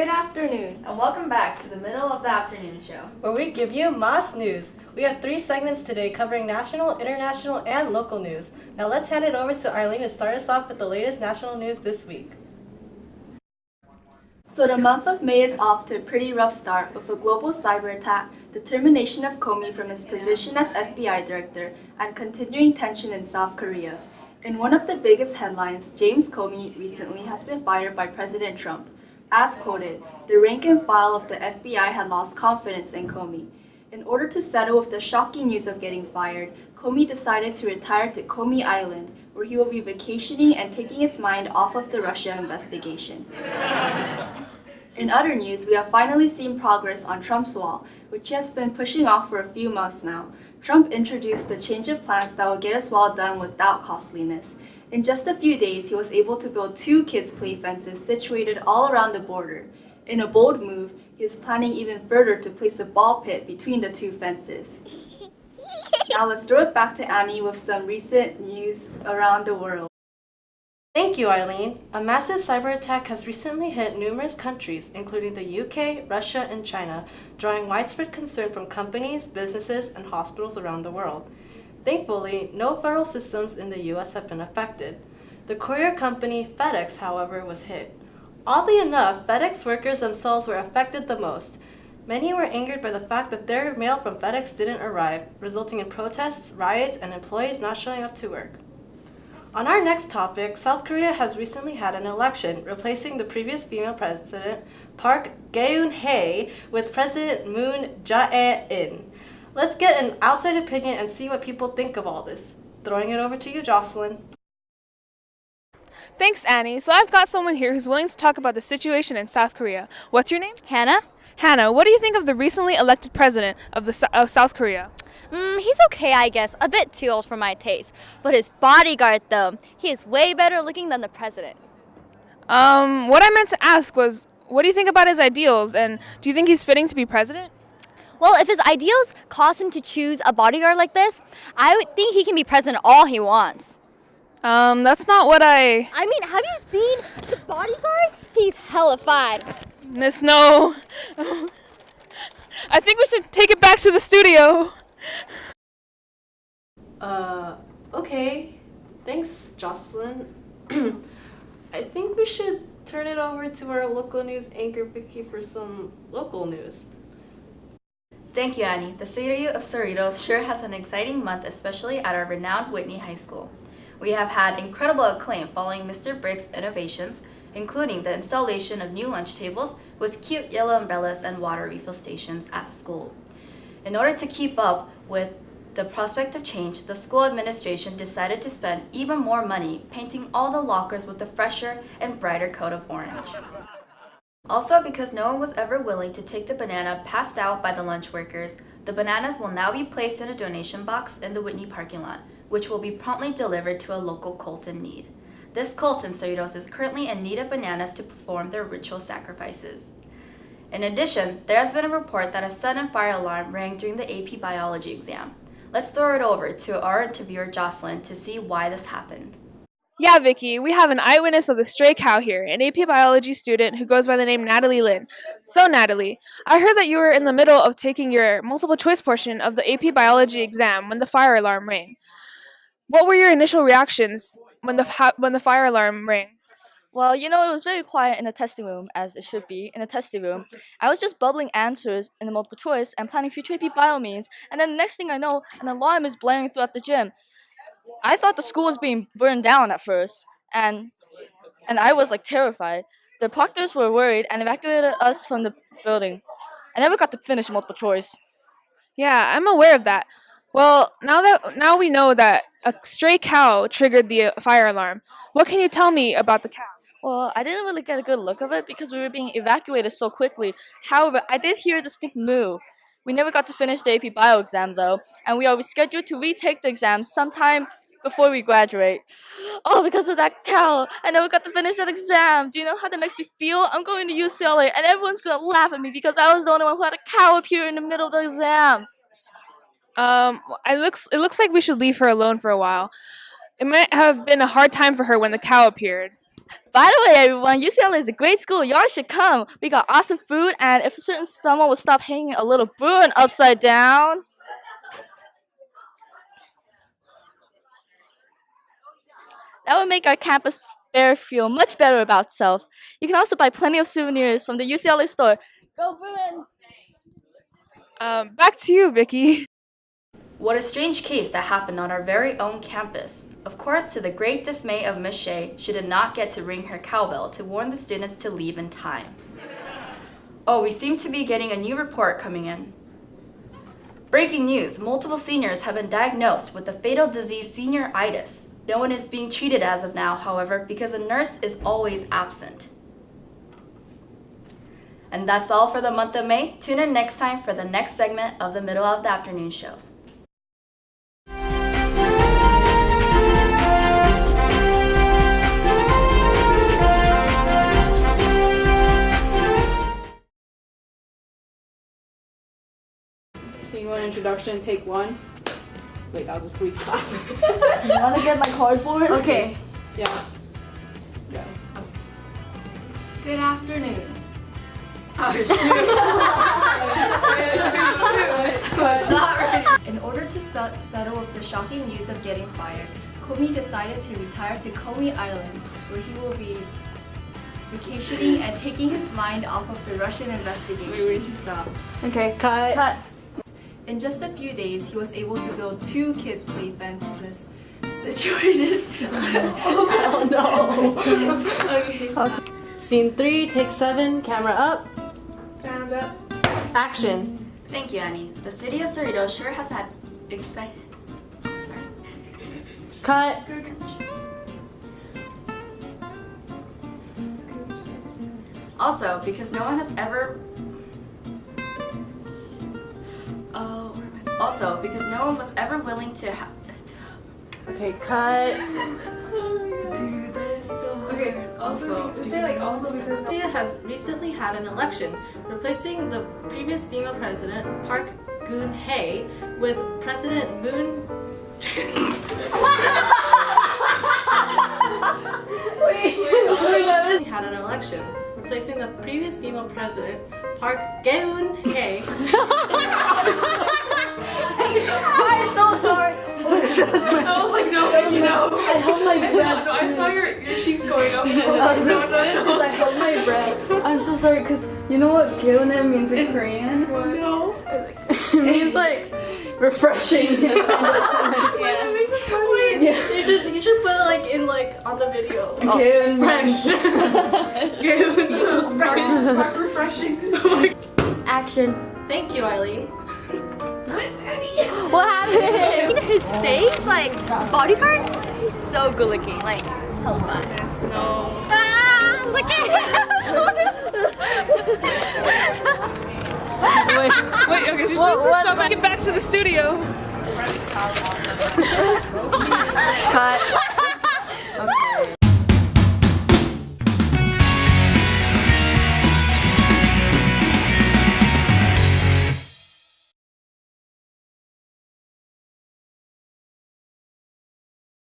Good afternoon, And welcome back to the middle of the afternoon show, where we give you Mas News. We have 3 segments today covering national, international, and local news. Now let's hand it over to Arlene to start us off with the latest national news this week. So the month of May is off to a pretty rough start with a global cyber attack, the termination of Comey from his position as FBI director, and continuing tension in South Korea. In one of the biggest headlines, James Comey recently has been fired by President Trump. As quoted, the rank and file of the FBI had lost confidence in Comey. In order to settle with the shocking news of getting fired, Comey decided to retire to Comey Island, where he will be vacationing and taking his mind off of the Russia investigation. In other news, we have finally seen progress on Trump's wall, which he has been pushing off for a few months now. Trump introduced a change of plans that will get his wall done without costliness. In just a few days, he was able to build 2 kids' play fences situated all around the border. In a bold move, he is planning even further to place a ball pit between the 2 fences. Now let's throw it back to Annie with some recent news around the world. Thank you, Arlene. A massive cyber attack has recently hit numerous countries, including the UK, Russia, and China, drawing widespread concern from companies, businesses, and hospitals around the world. Thankfully, no federal systems in the US have been affected. The courier company FedEx, however, was hit. Oddly enough, FedEx workers themselves were affected the most. Many were angered by the fact that their mail from FedEx didn't arrive, resulting in protests, riots, and employees not showing up to work. On our next topic, South Korea has recently had an election, replacing the previous female president, Park Geun-hye, with President Moon Jae-in. Let's get an outside opinion and see what people think of all this. Throwing it over to you, Jocelyn. Thanks, Annie. So I've got someone here who's willing to talk about the situation in South Korea. What's your name? Hannah? Hannah, what do you think of the recently elected president of South Korea? He's okay, I guess. A bit too old for my taste. But his bodyguard, though, he is way better looking than the president. What I meant to ask was, what do you think about his ideals, and do you think he's fitting to be president? Well, if his ideals cause him to choose a bodyguard like this, I would think he can be president all he wants. That's not what I mean, have you seen the bodyguard? He's hella fine. Miss, no. I think we should take it back to the studio. Okay. Thanks, Jocelyn. I think we should turn it over to our local news anchor, Vicky, for some local news. Thank you, Annie. The city of Cerritos sure has an exciting month, especially at our renowned Whitney High School. We have had incredible acclaim following Mr. Brick's innovations, including the installation of new lunch tables with cute yellow umbrellas and water refill stations at school. In order to keep up with the prospect of change, the school administration decided to spend even more money painting all the lockers with a fresher and brighter coat of orange. Also, because no one was ever willing to take the banana passed out by the lunch workers, the bananas will now be placed in a donation box in the Whitney parking lot, which will be promptly delivered to a local cult in need. This cult in Cerritos is currently in need of bananas to perform their ritual sacrifices. In addition, there has been a report that a sudden fire alarm rang during the AP Biology exam. Let's throw it over to our interviewer Jocelyn to see why this happened. Yeah, Vicky, we have an eyewitness of the stray cow here, an AP Biology student who goes by the name Natalie Lynn. So, Natalie, I heard that you were in the middle of taking your multiple choice portion of the AP Biology exam when the fire alarm rang. What were your initial reactions when the fire alarm rang? Well, it was very quiet in the testing room, as it should be in a testing room. I was just bubbling answers in the multiple choice and planning future AP bio means, and then the next thing I know, an alarm is blaring throughout the gym. I thought the school was being burned down at first, and I was terrified. The proctors were worried and evacuated us from the building. I never got to finish multiple choice. Yeah, I'm aware of that. Well, now we know that a stray cow triggered the fire alarm. What can you tell me about the cow? Well, I didn't really get a good look of it because we were being evacuated so quickly. However, I did hear a distinct moo. We never got to finish the AP Bio exam though, and we are scheduled to retake the exam sometime before we graduate. Oh, because of that cow, I never got to finish that exam. Do you know how that makes me feel? I'm going to UCLA, and everyone's gonna laugh at me because I was the only one who had a cow appear in the middle of the exam. It looks like we should leave her alone for a while. It might have been a hard time for her when the cow appeared. By the way, everyone, UCLA is a great school. Y'all should come. We got awesome food, and if someone would stop hanging a little balloon upside down. That would make our campus fair feel much better about itself. You can also buy plenty of souvenirs from the UCLA store. Go Bruins! Back to you, Vicky. What a strange case that happened on our very own campus. Of course, to the great dismay of Miss Shea, she did not get to ring her cowbell to warn the students to leave in time. Oh, we seem to be getting a new report coming in. Breaking news, multiple seniors have been diagnosed with the fatal disease senioritis. No one is being treated as of now, however, because a nurse is always absent. And that's all for the month of May. Tune in next time for the next segment of the Middle of the Afternoon show. Scene 1 introduction, take 1. Wait, that was a brief clap. You want to get my cardboard? Okay. Yeah. Go. Good afternoon. In order to settle with the shocking news of getting fired, Comey decided to retire to Comey Island, where he will be vacationing and taking his mind off of the Russian investigation. Wait, stop. Okay, cut. In just a few days, he was able to build 2 kids' play fences situated. Oh no! Okay. Scene 3, take 7, camera up, Sound up. action. Thank you, Annie. The city of Cerritos sure has had exciting. Cut. Also, because no one has ever. Also, because no one was ever willing to. Okay, cut. Dude, that is so. Okay, Also, say like also because India has recently had an election, replacing the previous female president, Park Geun-hye, with President Moon. Had an election, replacing the previous female president, Park Geun-hye. I'm so sorry. I was like, no, you know. I held my breath. No, I saw your cheeks going up. I held my breath. I'm so sorry, because you know what Gilne means in Korean? No. It means like refreshing. yeah. Wait, you should put it like in like on the video. Gilne Fresh. Geun equals fresh. Refreshing. Action. Thank you, Eileen. What happened? His face, like, bodyguard? He's so good looking, like, hell fun. No. Ah, look at Wait, okay, just stop and get back to the studio. Cut.